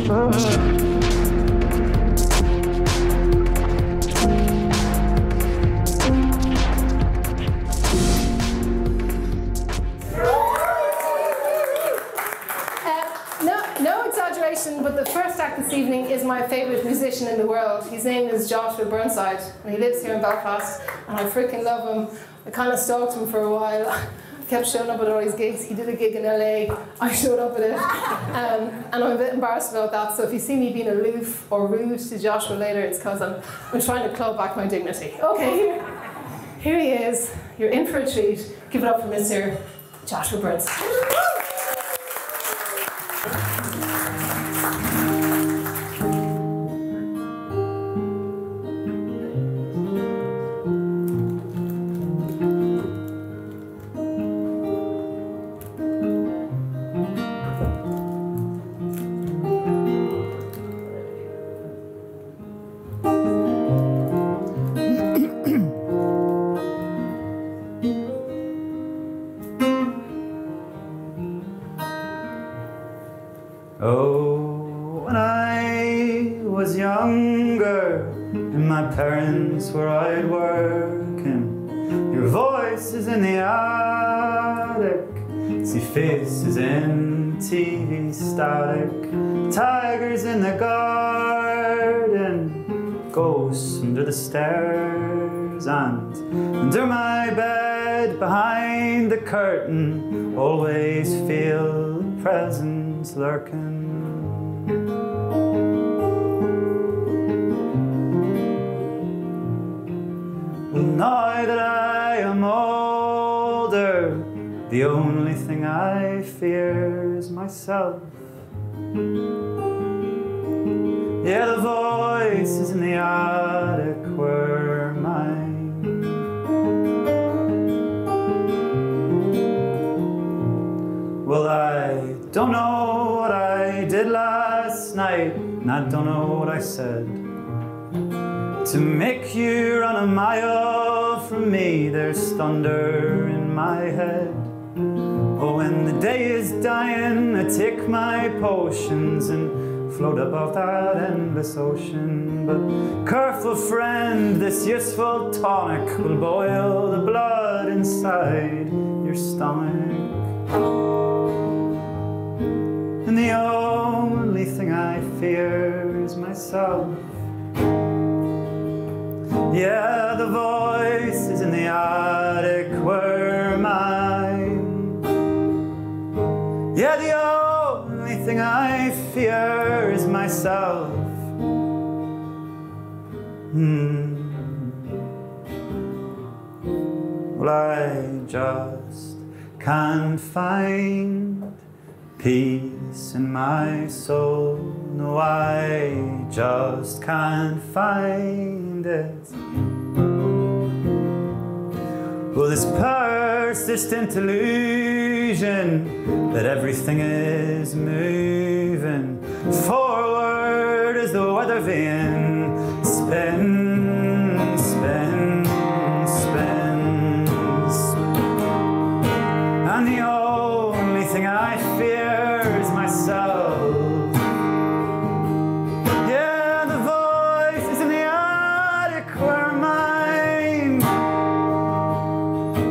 But the first act this evening is my favourite musician in the world. His name is Joshua Burnside, and he lives here in Belfast, and I freaking love him. I kind of stalked him for a while. I kept showing up at all his gigs. He did a gig in LA, I showed up at it, and I'm a bit embarrassed about that, so if you see me being aloof or rude to Joshua later, it's because I'm trying to claw back my dignity. Okay, here he is. You're in for a treat. Give it up for Mr. Joshua Burnside. Oh, when I was younger and my parents were out working, your voice is in the attic, see faces in TV static, tigers in the garden, ghosts under the stairs, and under my bed behind the curtain always feel the presence lurking. Well, now that I am older, the only thing I fear is myself. Yeah, the voices in the attic were mine. Well, I don't know what I did last night, and I don't know what I said to make you run a mile from me. There's thunder in my head. Oh, when the day is dying, I take my potions and float above that endless ocean. But careful friend, this useful tonic will boil the blood inside your stomach. And the only thing I fear is myself. Yeah, the voices in the attic were mine. Yeah, the only thing I fear is myself. Well, I just can't find peace in my soul. No, I just can't find it. Well, this persistent illusion that everything is moving forward as the weather vane. Spin, spin, spin, spin. And the only thing I fear is myself. Yeah, the voices in the attic were mine.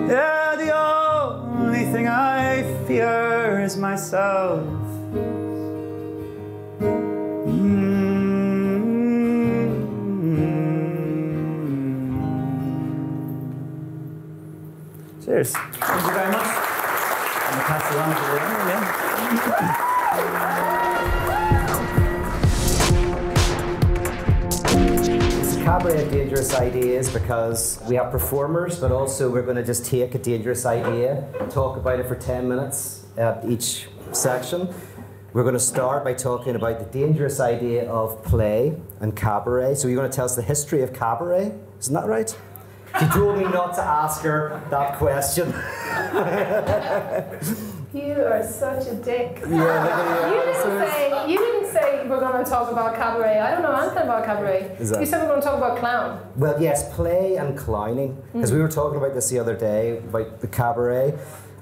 Yeah, the only thing I fear is myself. Cheers. Thank you very much. I'm going to pass it on to Leonie. It's Cabaret Dangerous Ideas because we have performers, but also we're going to just take a dangerous idea and talk about it for 10 minutes at each section. We're going to start by talking about the dangerous idea of play and cabaret. So you're going to tell us the history of cabaret, isn't that right? She told me not to ask her that question. You are such a dick. Yeah, You didn't say we're going to talk about cabaret. I don't know anything about cabaret. You said we're going to talk about clown. Well, yes, play and clowning. Because we were talking about this the other day, about the cabaret.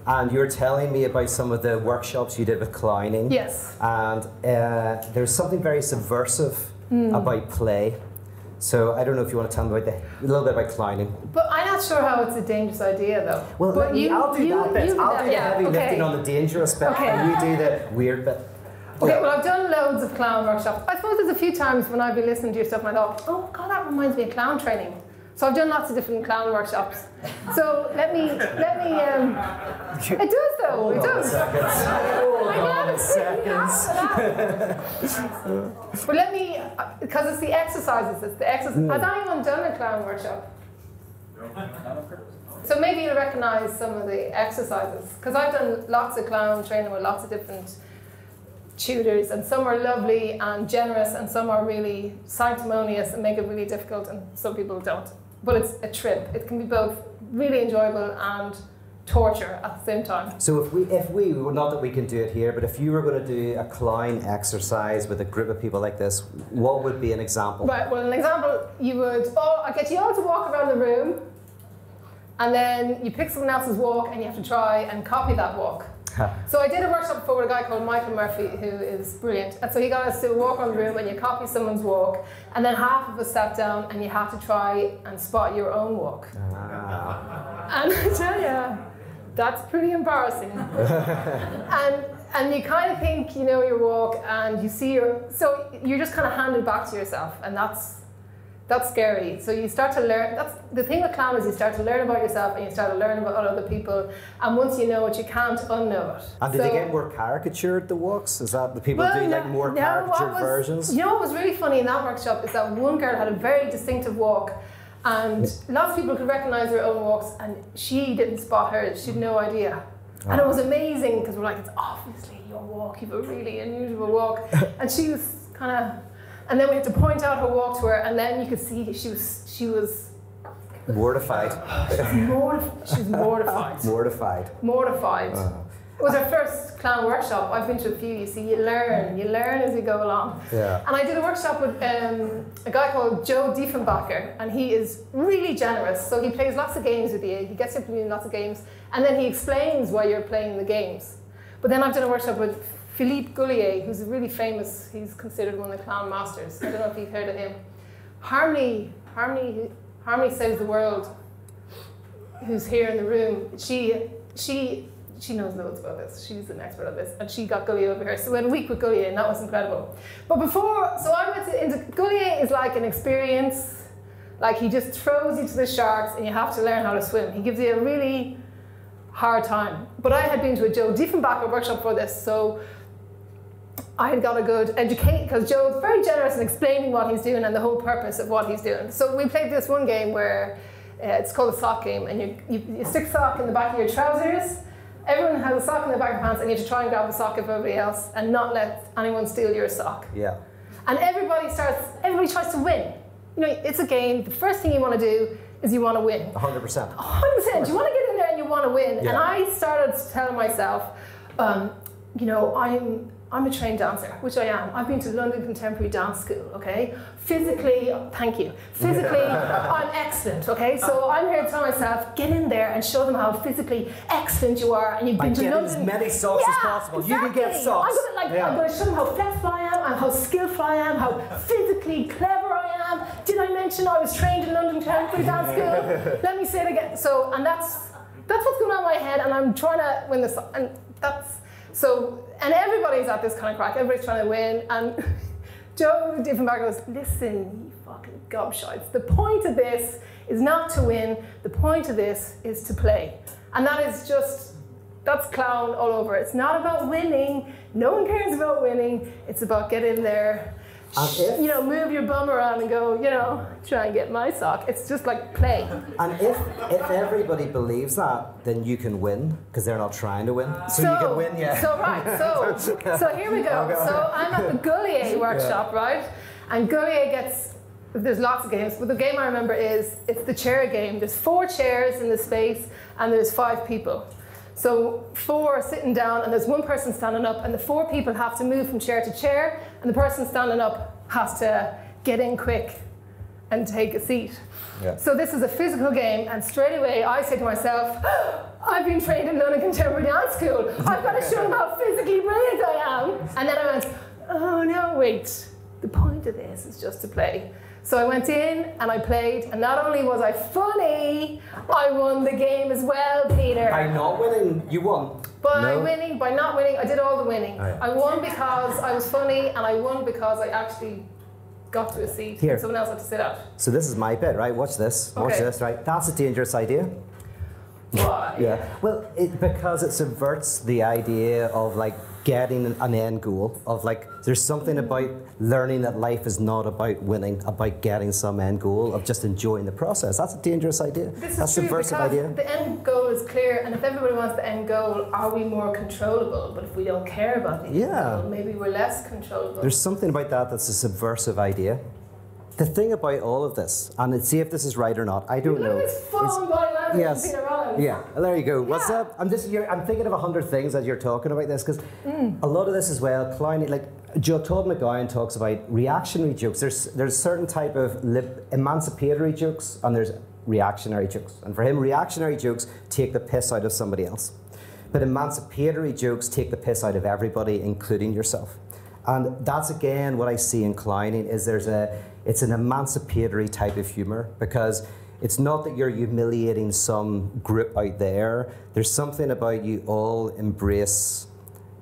And you were telling me about some of the workshops you did with clowning. Yes. And there's something very subversive about play. So I don't know if you want to tell me about a little bit about clowning. But I'm not sure how it's a dangerous idea, though. Well, but I'll do that bit. I'll do the heavy lifting on the dangerous bit, and you do the weird bit. Okay, well, I've done loads of clown workshops. I suppose there's a few times when I've been listening to your stuff and I thought, oh, God, that reminds me of clown training. So I've done lots of different clown workshops. So let me. It does though. It does. Hold on seconds. But let me, because it's the exercises. It's the exercise. Has anyone done a clown workshop? So maybe you'll recognise some of the exercises, because I've done lots of clown training with lots of different tutors, and some are lovely and generous, and some are really sanctimonious and make it really difficult, and some people don't. But it's a trip. It can be both really enjoyable and torture at the same time. So if we, not that we can do it here, but if you were going to do a clown exercise with a group of people like this, what would be an example? Right, well, an example, you would, I get you all to walk around the room, and then you pick someone else's walk and you have to try and copy that walk. So I did a workshop before with a guy called Michael Murphy, who is brilliant. And so he got us to walk around the room and you copy someone's walk, and then half of us sat down and you had to try and spot your own walk. And I tell you, that's pretty embarrassing. and you kind of think you know your walk, and you see so you're just kind of handed back to yourself, and that's scary. So you start to learn. That's the thing with clown, is you start to learn about yourself and you start to learn about other people. And once you know it, you can't unknow it. And did they get more caricatured, the walks? Is that the people do like more caricatured versions? You know what was really funny in that workshop is that one girl had a very distinctive walk, and lots of people could recognise their own walks, and she didn't spot hers. She had no idea. And it was amazing, because we're like, it's obviously your walk. You have a really unusual walk. And she was kind of. And then we had to point out her walk to her, and then you could see she was mortified. She was mortified. Mortified. It was her first clown workshop. I've been to a few. You see, you learn as you go along. Yeah. And I did a workshop with a guy called Joe Diefenbacher, and he is really generous. So he plays lots of games with you. He gets you to do lots of games, and then he explains why you're playing the games. But then I've done a workshop with Philippe Goulier, who's really famous. He's considered one of the clown masters. I don't know if you've heard of him. Harmony Saves the World, who's here in the room. She knows loads about this. She's an expert at this, and she got Goulier over here. So we had a week with Goulier, and that was incredible. But I went into Goulier is like an experience. Like, he just throws you to the sharks, and you have to learn how to swim. He gives you a really hard time. But I had been to a Joe Diefenbacher workshop for this, so I had got a good educate, because Joe's very generous in explaining what he's doing and the whole purpose of what he's doing. So we played this one game where it's called a sock game, and you stick a sock in the back of your trousers. Everyone has a sock in the back of their pants, and you have to try and grab the sock of everybody else and not let anyone steal your sock. Yeah. And everybody tries to win. You know, it's a game. The first thing you want to do is you want to win. 100%. 100%. You want to get in there and you want to win. Yeah. And I started telling myself, you know, I'm a trained dancer, which I am. I've been to London Contemporary Dance School, okay? Physically, thank you. Physically, I'm excellent, okay? So I'm here to tell myself, get in there and show them how physically excellent you are. And you've been to London. As many socks as possible. Exactly. You can get socks. I'm going to show them how flexible I am, and how skillful I am, how physically clever I am. Did I mention I was trained in London Contemporary Dance School? Let me say it again. So, and that's what's going on in my head, and I'm trying to win this, and that's. So, and everybody's at this kind of crack, everybody's trying to win, and Joe Diefenbacher goes, listen, you fucking gobshites, the point of this is not to win, the point of this is to play. And that is just, that's clown all over. It's not about winning, no one cares about winning, it's about getting there, you know, move your bum around and go, you know, try and get my sock. It's just like play. And if everybody believes that, then you can win, because they're not trying to win. So you can win, yeah. So here we go. So I'm at the Goulier workshop, right? And Goulier there's lots of games, but the game I remember it's the chair game. There's 4 chairs in the space, and there's 5 people. So 4 are sitting down, and there's 1 person standing up, and the 4 people have to move from chair to chair, and the person standing up has to get in quick and take a seat. Yeah. So this is a physical game, and straight away I say to myself, I've been trained in London Contemporary Dance School. I've got to show them how physically brilliant I am. And then I went, oh no, wait. The point of this is just to play. So I went in and I played, and not only was I funny, I won the game as well, Peter. By not winning, you won. By winning, by not winning, I did all the winning. Oh, yeah. I won because I was funny, and I won because I actually got to a seat. Here. And someone else had to sit out. So this is my bit, right? Watch this. Watch Okay. this, right? That's a dangerous idea. Why? Yeah. Well, because it subverts the idea of like getting an end goal, of like there's something about learning that life is not about winning, about getting some end goal, of just enjoying the process. That's a dangerous idea. This That's is true subversive because idea. the end goal is clear, and if everybody wants the end goal, are we more controllable? But if we don't care about the end goal, maybe we're less controllable. There's something about that that's a subversive idea. The thing about all of this, and see if this is right or not, I don't know. It's fun body language, yes. Peter Rollins. Yeah, well, there you go. What's Yeah. up? I'm thinking of 100 things as you're talking about this, because a lot of this as well, clowning, like Todd McGowan talks about reactionary jokes. There's a certain type of emancipatory jokes, and there's reactionary jokes. And for him, reactionary jokes take the piss out of somebody else. But emancipatory jokes take the piss out of everybody, including yourself. And that's again what I see in clowning, is it's an emancipatory type of humor, because it's not that you're humiliating some group out there. There's something about you all embrace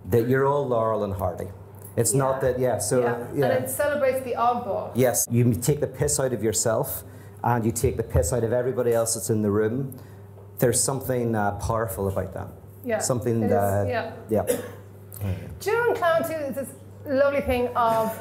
that you're all Laurel and Hardy. It's not that, And it celebrates the oddball. Yes, you take the piss out of yourself, and you take the piss out of everybody else that's in the room. There's something powerful about that. Yeah. Something that yeah. Do you know in clown too, there's this lovely thing of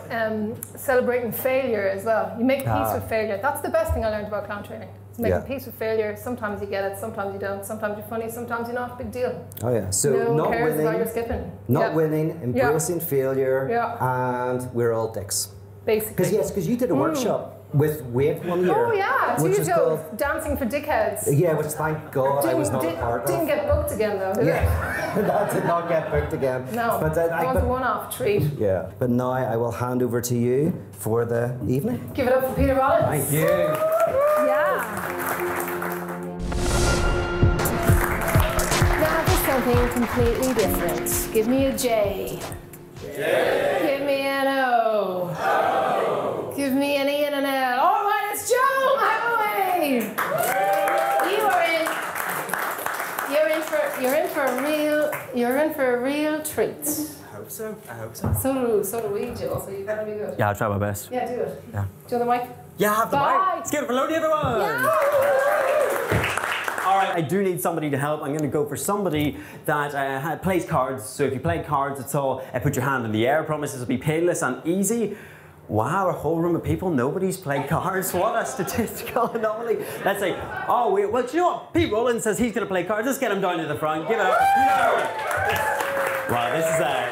celebrating failure as well. You make peace with failure. That's the best thing I learned about clown training. It's making peace with failure. Sometimes you get it, sometimes you don't. Sometimes you're funny, sometimes you're not. Big deal. Oh yeah. So no not one cares winning, about your skipping. not winning, embracing failure, and we're all dicks. Basically. Because you did a workshop with weight one year. Oh yeah, 2 which years is ago, called Dancing for Dickheads. Yeah, which thank God I was not a part of. Didn't get booked again though, did it? That did not get booked again. No, that was a one-off treat. Yeah, but now I will hand over to you for the evening. Give it up for Peter Rollins. Thank you. Yeah. Now for something completely different. Give me a J. Give me an O. Give me an E and an L. All right, it's Joel Holloway. You're in for a real treat. I hope so. I hope so. So do we, Joel. So you gotta be good. Yeah, I'll try my best. Yeah, do it. Yeah. Do you want the mic? Yeah, I have the Bye. mic. Let's give it for Leonie, everyone. Yeah. All right, I do need somebody to help. I'm going to go for somebody that plays cards. So if you play cards at all, put your hand in the air. I promise this will be painless and easy. Wow, a whole room of people, nobody's played cards. What a statistical anomaly. Let's say, oh, well, do you know what? Pete Rollins says he's going to play cards. Let's get him down to the front. Give it up. Wow,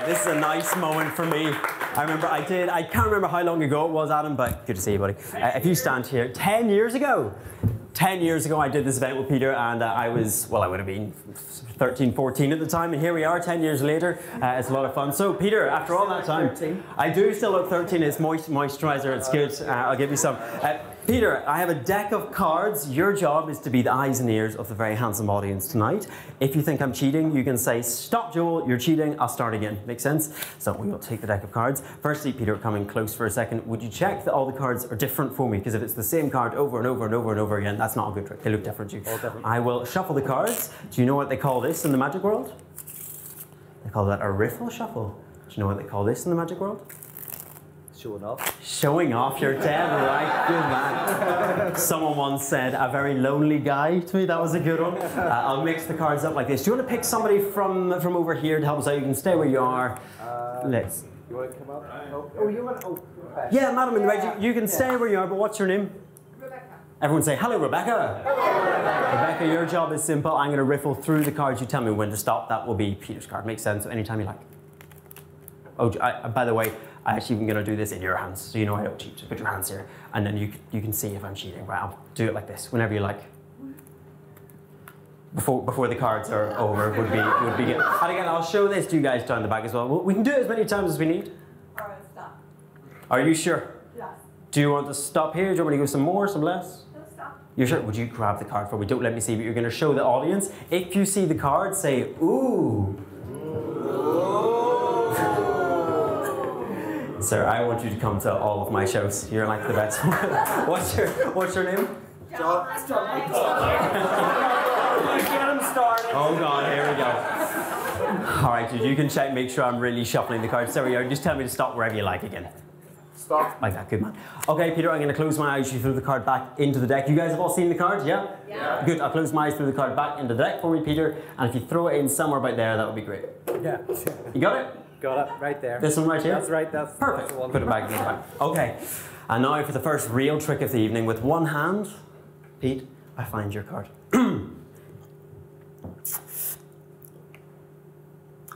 this is a nice moment for me. I can't remember how long ago it was, Adam, but good to see you, buddy. If you stand here, 10 years ago, I did this event with Peter, and I would have been 13, 14 at the time, and here we are 10 years later. It's a lot of fun. So, Peter, after all that time, 13. I do still look 13. It's moisturizer, it's good. I'll give you some. Peter, I have a deck of cards. Your job is to be the eyes and ears of the very handsome audience tonight. If you think I'm cheating, you can say, stop, Joel, you're cheating, I'll start again. Make sense? So we will take the deck of cards. Firstly, Peter, coming close for a second, would you check that all the cards are different for me? Because if it's the same card over and over and over and over again, that's not a good trick. They look different to you. All different. I will shuffle the cards. Do you know what they call this in the magic world? They call that a riffle shuffle. Do you know what they call this in the magic world? Showing off. Showing off, you're dead right. Good man. Someone once said, a very lonely guy to me. That was a good one. I'll mix the cards up like this. Do you want to pick somebody from over here to help us out? You can stay where you are. Let's. You want to come up? Oh, you want to? Oh, Rebecca. Yeah, madam in the red. You can stay where you are, but what's your name? Rebecca. Everyone say, hello, Rebecca. Rebecca, your job is simple. I'm going to riffle through the cards. You tell me when to stop. That will be Peter's card. Makes sense. So anytime you like. Oh, by the way, I actually am going to do this in your hands, so you know I don't cheat. So put your hands here, and then you can see if I'm cheating. Right, I'll do it like this, whenever you like. Before the cards are over would be good. And again, I'll show this to you guys down the back as well. We can do it as many times as we need. Alright, stop. Are you sure? Yes. Do you want to stop here? Do you want me to go some more, some less? No, stop. You're sure? Would you grab the card for me? Don't let me see, but you're going to show the audience. If you see the card, say, ooh. Sir, I want you to come to all of my shows. You're like the best one. What's your name? John. Get him started. Oh God, here we go. All right, dude, you can check, make sure I'm really shuffling the cards. There we go. Just tell me to stop wherever you like again. Stop. Like that, good man. Okay, Peter, I'm going to close my eyes. You throw the card back into the deck. You guys have all seen the card, yeah? Yeah. Good, I'll close my eyes, throw the card back into the deck for me, Peter. And if you throw it in somewhere about there, that would be great. Yeah. You got it? Got it, right there. This one right here? That's right, that's perfect. That's the one. Put it back in the back. Okay, and now for the first real trick of the evening. With one hand, Pete, I find your card.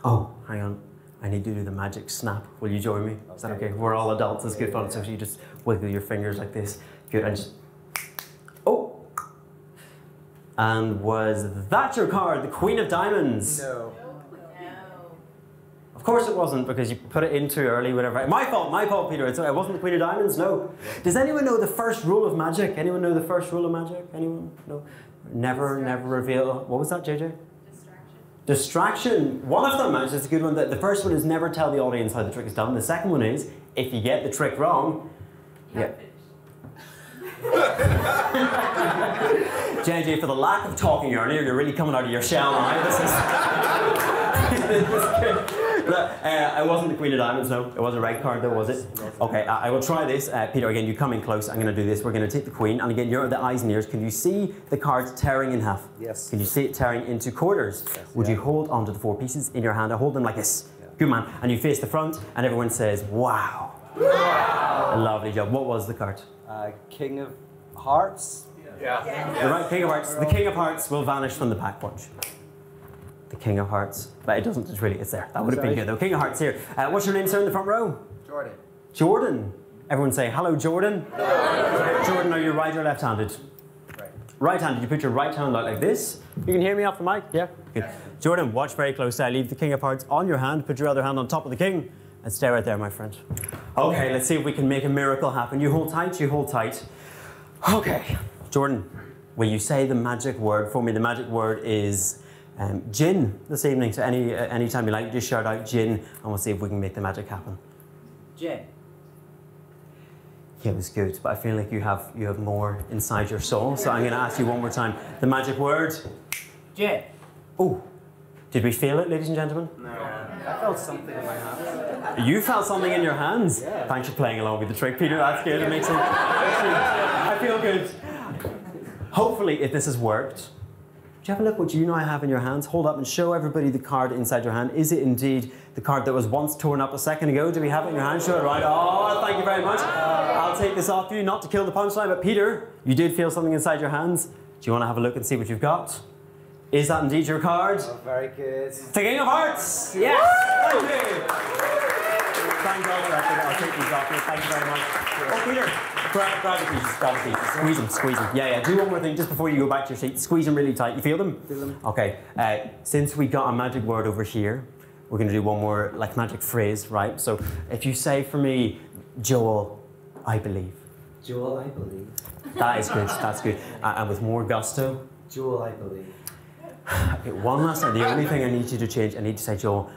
Oh, hang on. I need to do the magic snap. Will you join me? Is that okay? We're all adults, it's good fun. So you just wiggle your fingers like this. Good, and just... Oh! And was that your card, the Queen of Diamonds? No. Of course it wasn't, because you put it in too early, whatever. My fault, Peter. It wasn't the Queen of Diamonds, no. Does anyone know the first rule of magic? Anyone know the first rule of magic? Anyone? No? Never reveal... What was that, JJ? Distraction. One of them, actually, it's a good one. The first one is never tell the audience how the trick is done. The second one is, if you get the trick wrong... Yeah. JJ, for the lack of talking earlier, you're really coming out of your shell now. This is... This is good. But, it wasn't the Queen of Diamonds, no. It was a red card, though, was it? Okay, I will try this. Peter, again, you come in close. I'm going to do this. We're going to take the Queen. And again, you're the eyes and ears. Can you see the card tearing in half? Yes. Can you see it tearing into quarters? Yes. Would you hold onto the four pieces in your hand? I hold them like this. Yeah. Good man. And you face the front, and everyone says, wow. Wow. Lovely job. What was the card? King of Hearts. Yeah. The right King of Hearts. The King of Hearts will vanish from the pack punch. The King of Hearts. But it doesn't, it's there. That would have been good though. King of Hearts here. What's your name, sir, in the front row? Jordan. Jordan. Everyone say, hello, Jordan. Hello. Jordan, are you right or left-handed? Right. Right-handed. You put your right hand out like this. You can hear me off the mic? Yeah? Good. Jordan, watch very closely. I leave the King of Hearts on your hand. Put your other hand on top of the King. And stay right there, my friend. Okay, let's see if we can make a miracle happen. You hold tight, you hold tight. Okay. Jordan, will you say the magic word for me? The magic word is... gin this evening, so any time you like, just shout out gin and we'll see if we can make the magic happen. Gin. Yeah, it was good, but I feel like you have more inside your soul, so I'm going to ask you one more time. The magic word? Gin. Oh, did we feel it, ladies and gentlemen? No. I felt something in my hands. You felt something in your hands? Yeah. Thanks for playing along with the trick, Peter. That's good. It makes it... I feel good. Hopefully, if this has worked, do you have a look what you know I have in your hands? Hold up and show everybody the card inside your hand. Is it indeed the card that was once torn up a second ago? Do we have it in your hand? Show it right. Oh, thank you very much. I'll take this off you, not to kill the punchline, but Peter, you did feel something inside your hands. Do you want to have a look and see what you've got? Is that indeed your card? Oh, very good. The King of Hearts! Yes! Thank you! Thank God for that. I'll take these off you. Thank you very much. Oh, Peter, grab the pieces. Grab the pieces. Squeeze them, squeeze them. Yeah, yeah. Do one more thing just before you go back to your seat. Squeeze them really tight. You feel them? Feel them. Okay. Since we got a magic word over here, we're going to do one more like magic phrase, right? So if you say for me, Joel, I believe. Joel, I believe. That is good. That's good. And with more gusto. Joel, I believe. Okay, one last time. The only thing I need you to change, I need to say, Joel,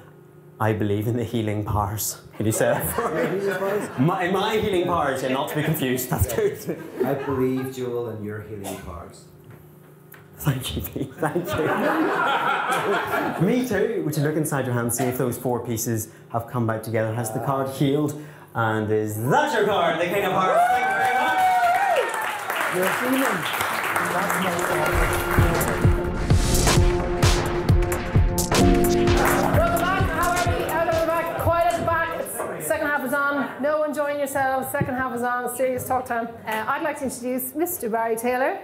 I believe in the healing powers. Can you say that for me? My healing powers, yeah, not to be confused. That's good. I believe, Joel, in your healing powers. Thank you, Pete. Thank you. Me too. Would you look inside your hand, see if those four pieces have come back together? Has the card healed? And is that your card, the King of Hearts? Thank you very much. You're healing. That's my No one join yourselves. Second half is on. Serious talk time. I'd like to introduce Mr. Barry Taylor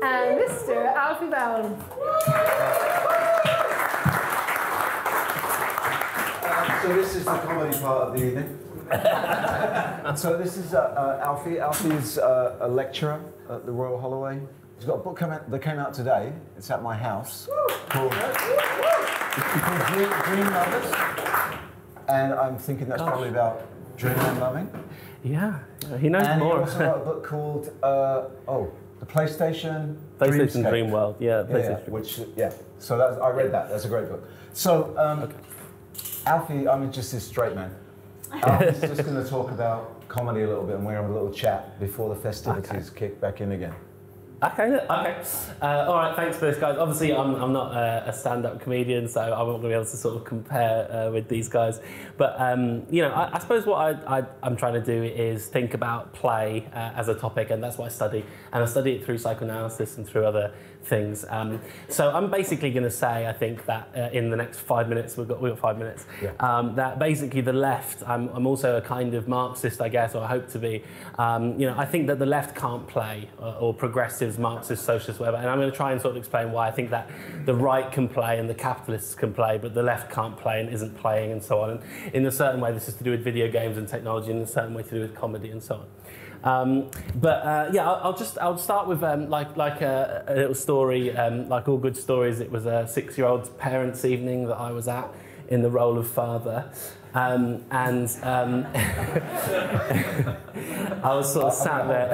and Mr. Alfie Bown. So this is the comedy part of the evening. So this is Alfie. Alfie is a lecturer at the Royal Holloway. He's got a book that came out today. It's at my house called Dream Lovers. And I'm thinking that's probably about dreaming and loving. Yeah, he knows and more. And he also wrote a book called, the PlayStation PlayStation Dreamscape. Dream World, yeah. So I read that. That's a great book. So, Alfie, I'm just this straight man. Alfie's just going to talk about comedy a little bit, and we're having a little chat before the festivities kick back in again. Okay. All right, thanks for this, guys. Obviously, I'm not a stand-up comedian, so I'm not going to be able to sort of compare with these guys. But, I suppose what I'm trying to do is think about play as a topic, and that's what I study. And I study it through psychoanalysis and through other things. So I'm basically going to say, I think, that in the next 5 minutes, we've got 5 minutes, that basically the left, I'm also a kind of Marxist, I guess, or I hope to be. I think that the left can't play, or progressive Marxist, socialist, whatever, and I'm going to try and sort of explain why I think that the right can play and the capitalists can play, but the left can't play and isn't playing, and so on. And in a certain way, this is to do with video games and technology, and in a certain way to do with comedy and so on. I'll start with like a little story. Like all good stories, it was a 6-year-old's parents' evening that I was at in the role of father. I was sort of sat there.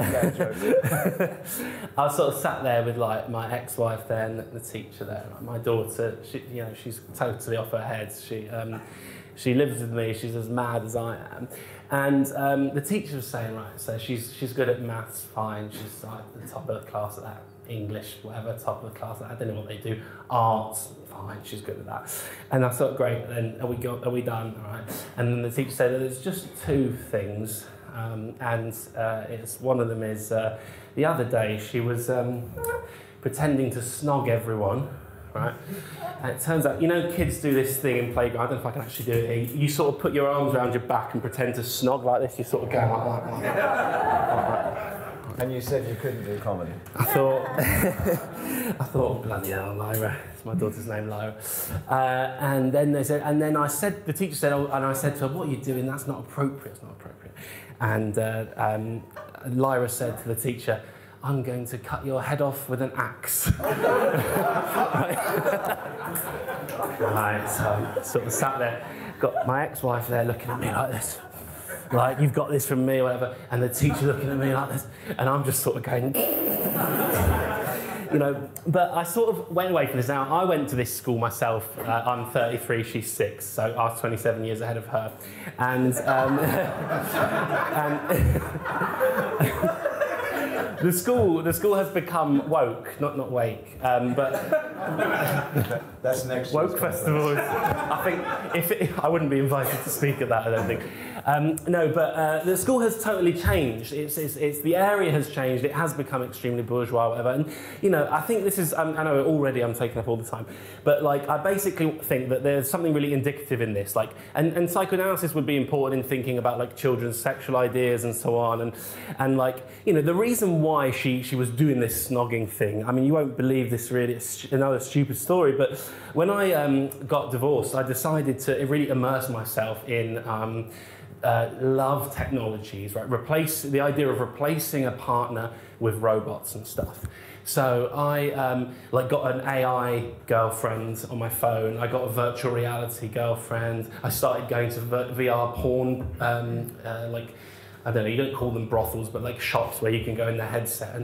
I was sort of sat there with like my ex-wife there and the teacher there. Like, my daughter, she's totally off her head. She lives with me. She's as mad as I am. And the teacher was saying, right, so she's good at maths, fine. She's like the top of the class at that. English, whatever, top of the class. I don't know what they do. Arts, fine, she's good at that. And I thought, great, then are we done? All right. And then the teacher said that there's just 2 things. It's one of them is the other day she was pretending to snog everyone, right? And it turns out, kids do this thing in playground. I don't know if I can actually do it here. You sort of put your arms around your back and pretend to snog like this. You sort of go like that. And you said you couldn't do comedy. I thought, bloody hell, Lyra. It's my daughter's name, Lyra. And then the teacher said, and I said to her, what are you doing? That's not appropriate. It's not appropriate. And Lyra said to the teacher, I'm going to cut your head off with an axe. Right, so I sort of sat there, got my ex-wife there looking at me like this. Like, you've got this from me or whatever, and the teacher looking at me like this, and I'm just sort of going, but I sort of went away from this. Now, I went to this school myself. I'm 33, she's 6, so I was 27 years ahead of her. And the school has become woke, not wake, but that's next woke festival. I think I wouldn't be invited to speak at that. I don't think. The school has totally changed. It's the area has changed. It has become extremely bourgeois, whatever. And I think this is. I know already I'm taking up all the time, but like I basically think that there's something really indicative in this. Like, and psychoanalysis would be important in thinking about like children's sexual ideas and so on. And like the reason why she was doing this snogging thing. I mean, you won't believe this. Really, it's another stupid story. But when I got divorced, I decided to really immerse myself in. Love technologies, right? The idea of replacing a partner with robots and stuff. So I got an AI girlfriend on my phone. I got a virtual reality girlfriend. I started going to VR porn, I don't know, you don't call them brothels, but like shops where you can go in the headset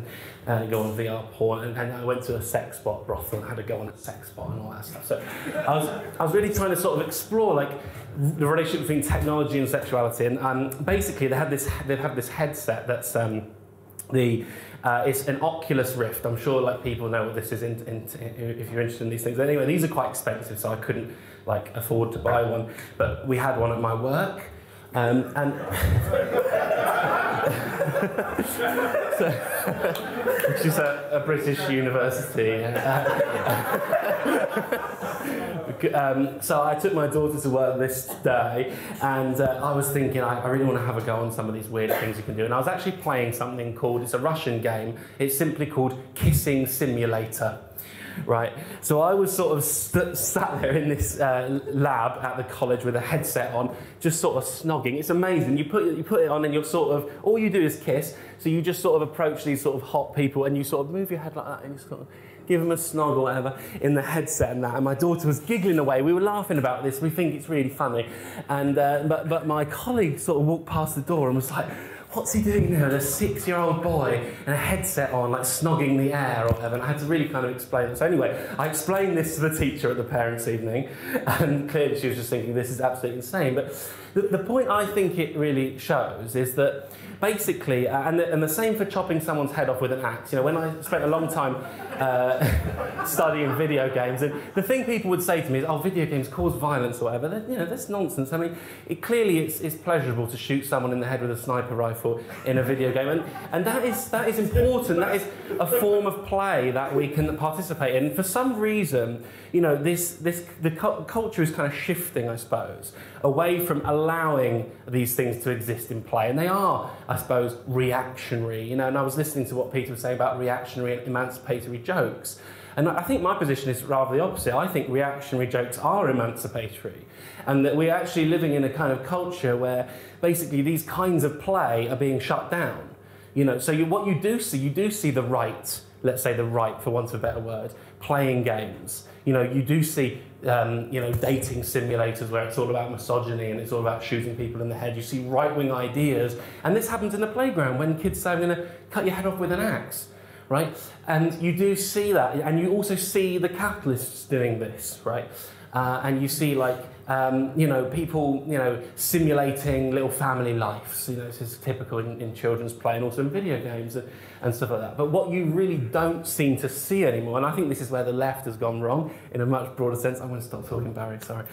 and go on VR porn. And I went to a sex bot brothel and had to go on a sex bot and all that stuff. So I was really trying to sort of explore like the relationship between technology and sexuality. And basically they have this headset that's it's an Oculus Rift. I'm sure like people know what this is if you're interested in these things. Anyway, these are quite expensive, so I couldn't like afford to buy one. But we had one at my work. Which is a British university. So I took my daughter to work this day, and I was thinking I really want to have a go on some of these weird things you can do. And I was actually playing something called, it's a Russian game, it's simply called Kissing Simulator. Right, so I was sort of sat there in this lab at the college with a headset on, just sort of snogging. It's amazing. You put it on and you're sort of, all you do is kiss, so you just sort of approach these sort of hot people and you sort of move your head like that and you sort of give them a snog or whatever in the headset and that. And my daughter was giggling away. We were laughing about this. We think it's really funny. And but my colleague sort of walked past the door and was like, what's he doing there? A 6-year-old boy and a headset on, like snogging the air or whatever. And I had to really kind of explain it. So anyway, I explained this to the teacher at the parents' evening, and clearly she was just thinking, this is absolutely insane. But the point I think it really shows is that basically, and the same for chopping someone's head off with an axe. You know, when I spent a long time studying video games, and the thing people would say to me is, oh, video games cause violence or whatever. You know, that's nonsense. I mean, clearly it's pleasurable to shoot someone in the head with a sniper rifle in a video game, and that is important. That is a form of play that we can participate in. And for some reason, you know, the culture is kind of shifting, I suppose, away from allowing these things to exist in play, and they are, I suppose, reactionary. You know, and I was listening to what Peter was saying about reactionary and emancipatory jokes, and I think my position is rather the opposite. I think reactionary jokes are emancipatory, and that we're actually living in a kind of culture where basically these kinds of play are being shut down. You know, so what you do see the right, let's say the right for want of a better word, playing games. You know, you do see dating simulators where it's all about misogyny and it's all about shooting people in the head. You see right-wing ideas, and this happens in the playground when kids say, I'm going to cut your head off with an axe, right? And you do see that, and you also see the capitalists doing this, right? And you see, like, people, simulating little family lives. You know, this is typical in children's play and also in video games and stuff like that. But what you really don't seem to see anymore, and I think this is where the left has gone wrong in a much broader sense. I'm going to stop talking, Barry, sorry.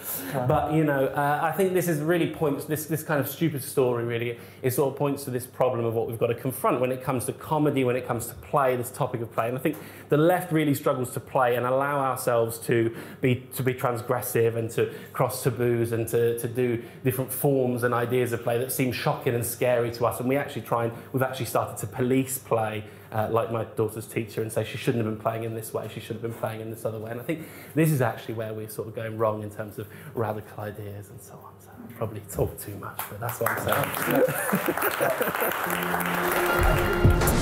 But, I think this is really points, this kind of stupid story really, it sort of points to this problem of what we've got to confront when it comes to comedy, when it comes to play, this topic of play. And I think the left really struggles to play and allow ourselves to be transgressive and to cross taboos and to do different forms and ideas of play that seem shocking and scary to us. And we've actually started to police play, like my daughter's teacher, and say she shouldn't have been playing in this way, she should have been playing in this other way. And I think this is actually where we're sort of going wrong in terms of radical ideas and so on. So I probably talk too much, but that's what I'm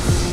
saying.